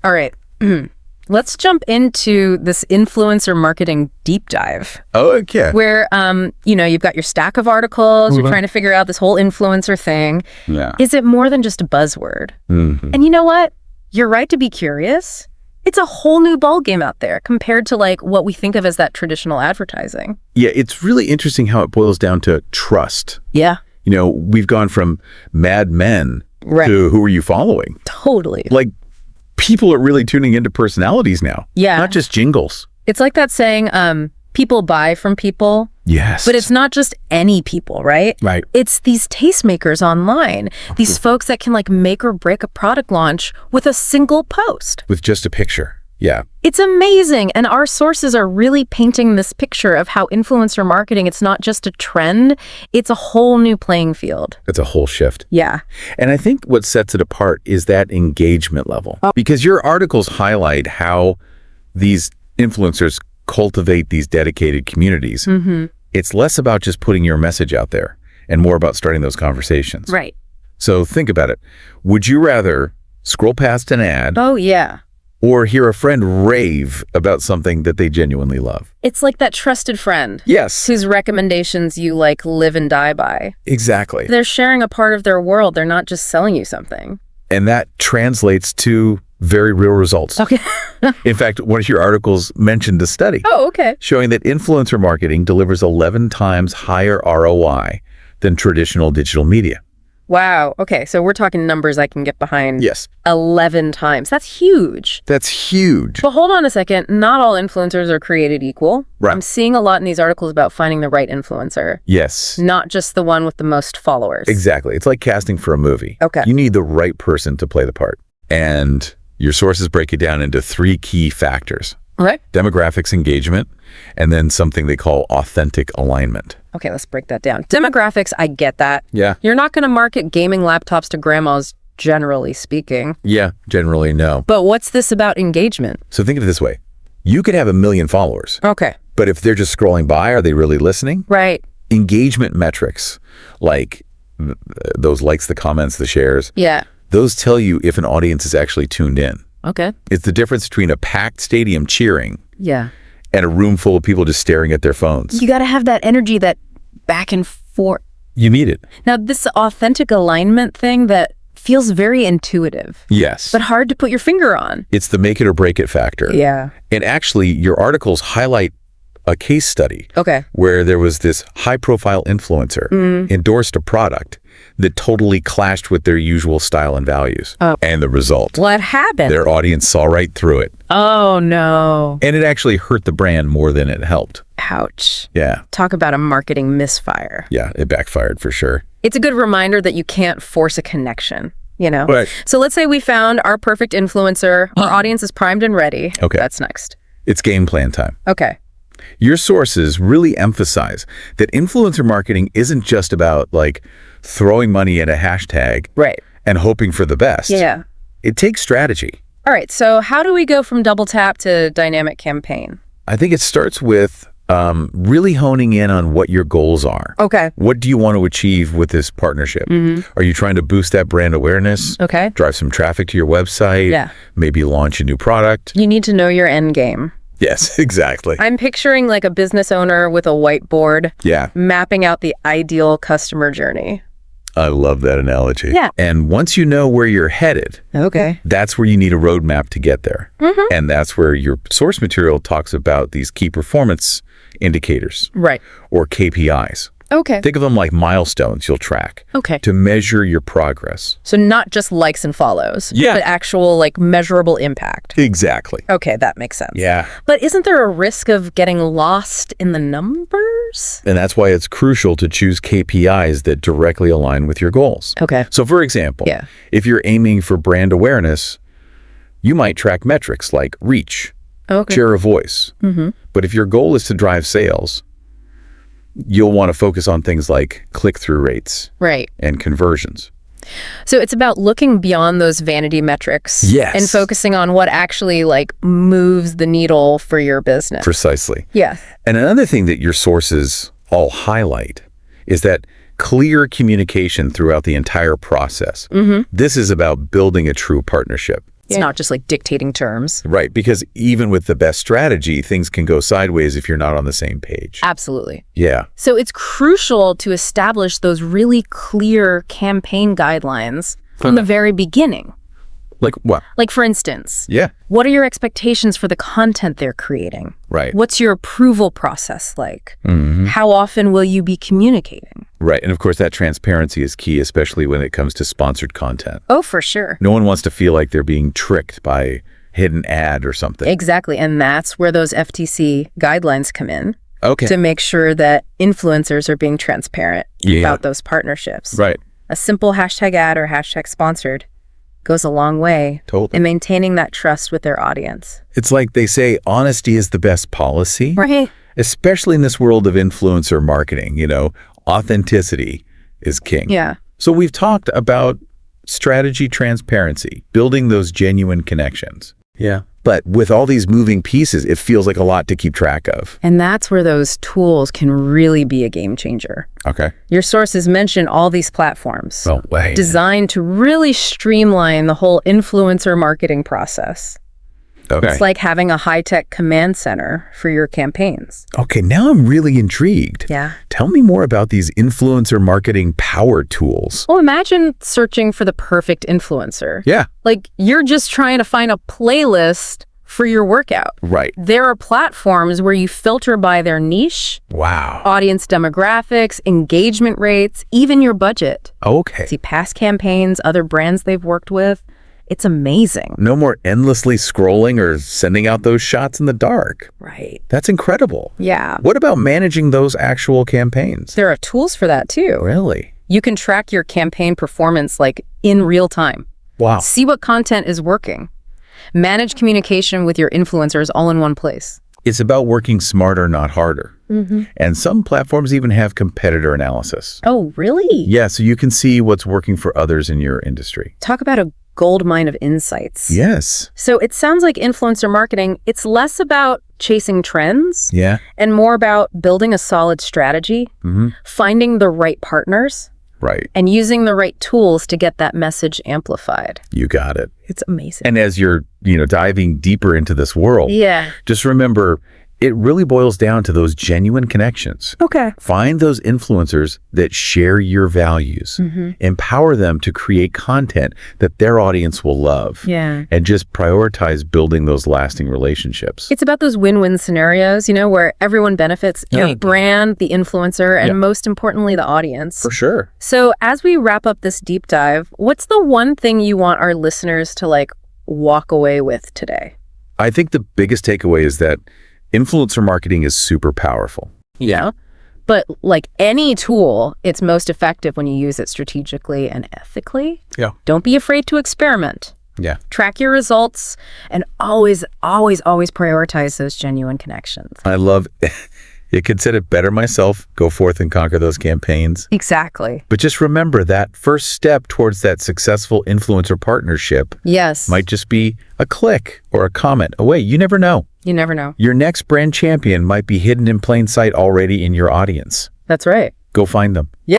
All right. Let's jump into this influencer marketing deep dive. Oh, okay. Where, you've got your stack of articles, you're trying to figure out this whole influencer thing. Yeah. Is it more than just a buzzword? Mm-hmm. And you know what? You're right to be curious. It's a whole new ballgame out there compared to like what we think of as that traditional advertising. Yeah, it's really interesting how it boils down to trust. Yeah. We've gone from Mad Men Right. to who are you following? Totally. Like, people are really tuning into personalities now. Yeah. Not just jingles. It's like that saying, people buy from people. Yes. But it's not just any people, right? Right. It's these tastemakers online. These folks that can like make or break a product launch with a single post. With just a picture. Yeah. It's amazing. And our sources are really painting this picture of how influencer marketing, it's not just a trend, it's a whole new playing field. It's a whole shift. Yeah. And I think what sets it apart is that engagement level. Because your articles highlight how these influencers cultivate these dedicated communities. Mm-hmm. It's less about just putting your message out there and more about starting those conversations. Right. So think about it. Would you rather scroll past an ad Oh, yeah. or hear a friend rave about something that they genuinely love? It's like that trusted friend. Yes. Whose recommendations you like live and die by. Exactly. They're sharing a part of their world. They're not just selling you something. And that translates to very real results. Okay. In fact, one of your articles mentioned a study Oh, okay. showing that influencer marketing delivers 11 times higher ROI than traditional digital media. Wow. Okay. So we're talking numbers I can get behind. Yes. 11 times. That's huge. That's huge. But hold on a second. Not all influencers are created equal. Right. I'm seeing a lot in these articles about finding the right influencer, Yes. not just the one with the most followers. Exactly. It's like casting for a movie. Okay. You need the right person to play the part. And your sources break it down into 3 key factors. Right. Demographics, engagement, and then something they call authentic alignment. Okay, let's break that down. Demographics, I get that. Yeah. You're not going to market gaming laptops to grandmas, generally speaking. Yeah, generally no. But what's this about engagement? So think of it this way. You could have 1 million followers, Okay. but if they're just scrolling by, are they really listening? Right. Engagement metrics, like those likes, the comments, the shares, Yeah. those tell you if an audience is actually tuned in. Okay. It's the difference between a packed stadium cheering Yeah. and a room full of people just staring at their phones. You got to have that energy, that back and forth. You need it. Now, this authentic alignment thing that feels very intuitive, Yes. but hard to put your finger on. It's the make it or break it factor. Yeah. And actually, your articles highlight a case study Okay. where there was this high-profile influencer endorsed a product that totally clashed with their usual style and values. Oh. And the result, What happened? their audience saw right through it. Oh, no. And it actually hurt the brand more than it helped. Ouch. Yeah. Talk about a marketing misfire. Yeah, it backfired for sure. It's a good reminder that you can't force a connection, Right. So let's say we found our perfect influencer. Our audience is primed and ready. Okay. That's next. It's game plan time. Okay. Your sources really emphasize that influencer marketing isn't just about like throwing money at a hashtag Right. and hoping for the best. Yeah. It takes strategy. All right. So how do we go from double tap to dynamic campaign? I think it starts with really honing in on what your goals are. Okay. What do you want to achieve with this partnership? Are you trying to boost that brand awareness? Okay. Drive some traffic to your website? Yeah. Maybe launch a new product? You need to know your end game. Yes, exactly. I'm picturing like a business owner with a whiteboard Yeah, mapping out the ideal customer journey. I love that analogy. Yeah. And once you know where you're headed, Okay. that's where you need a roadmap to get there. And that's where your source material talks about these key performance indicators Right. or KPIs. Okay. Think of them like milestones you'll track Okay. to measure your progress. So not just likes and follows, Yeah. but actual like measurable impact. Exactly. Okay, that makes sense. Yeah. But isn't there a risk of getting lost in the numbers? And that's why it's crucial to choose KPIs that directly align with your goals. Okay. So for example, Yeah. if you're aiming for brand awareness, you might track metrics like reach, Okay. share of voice. But if your goal is to drive sales, you'll want to focus on things like click-through rates Right. and conversions. So it's about looking beyond those vanity metrics Yes. and focusing on what actually like moves the needle for your business. Precisely. Yeah. And another thing that your sources all highlight is that clear communication throughout the entire process. This is about building a true partnership. It's not just like dictating terms. Right, because even with the best strategy, things can go sideways if you're not on the same page. Absolutely. Yeah. So it's crucial to establish those really clear campaign guidelines from the very beginning. Like what? Like, for instance, Yeah. what are your expectations for the content they're creating? Right. What's your approval process like? Mm-hmm. How often will you be communicating? Right. And of course, that transparency is key, especially when it comes to sponsored content. Oh, for sure. No one wants to feel like they're being tricked by hidden ad or something. Exactly. And that's where those FTC guidelines come in Okay. to make sure that influencers are being transparent about those partnerships. Right. A simple hashtag ad or hashtag sponsored goes a long way Totally. in maintaining that trust with their audience. It's like they say, honesty is the best policy. Right. Especially in this world of influencer marketing, authenticity is king. Yeah. So we've talked about strategy, transparency, building those genuine connections. Yeah. But with all these moving pieces, it feels like a lot to keep track of. And that's where those tools can really be a game changer. Okay. Your sources mention all these platforms Oh, wait. designed to really streamline the whole influencer marketing process. Okay. It's like having a high-tech command center for your campaigns. Okay, now I'm really intrigued. Yeah. Tell me more about these influencer marketing power tools. Well, imagine searching for the perfect influencer. Yeah. Like, you're just trying to find a playlist for your workout. Right. There are platforms where you filter by their niche, Wow. audience demographics, engagement rates, even your budget. Okay. See past campaigns, other brands they've worked with. It's amazing. No more endlessly scrolling or sending out those shots in the dark. Right. That's incredible. Yeah. What about managing those actual campaigns? There are tools for that too. Really? You can track your campaign performance like in real time. Wow. See what content is working. Manage communication with your influencers all in one place. It's about working smarter, not harder. Mm-hmm. And some platforms even have competitor analysis. Oh, really? Yeah, so you can see what's working for others in your industry. Talk about a gold mine of insights. Yes. So it sounds like influencer marketing, it's less about chasing trends Yeah. and more about building a solid strategy, finding the right partners, Right. and using the right tools to get that message amplified. You got it. It's amazing. And as you're, diving deeper into this world, Yeah. just remember, it really boils down to those genuine connections. Okay. Find those influencers that share your values. Empower them to create content that their audience will love. Yeah. And just prioritize building those lasting relationships. It's about those win-win scenarios, where everyone benefits, your brand, the influencer, and most importantly, the audience. For sure. So as we wrap up this deep dive, what's the one thing you want our listeners to walk away with today? I think the biggest takeaway is that influencer marketing is super powerful. Yeah. But like any tool, it's most effective when you use it strategically and ethically. Yeah. Don't be afraid to experiment. Yeah. Track your results and always, always, always prioritize those genuine connections. I love it. Could said it better myself. Go forth and conquer those campaigns. Exactly. But just remember that first step towards that successful influencer partnership Yes. might just be a click or a comment away. You never know. You never know. Your next brand champion might be hidden in plain sight already in your audience. That's right. Go find them. Yeah.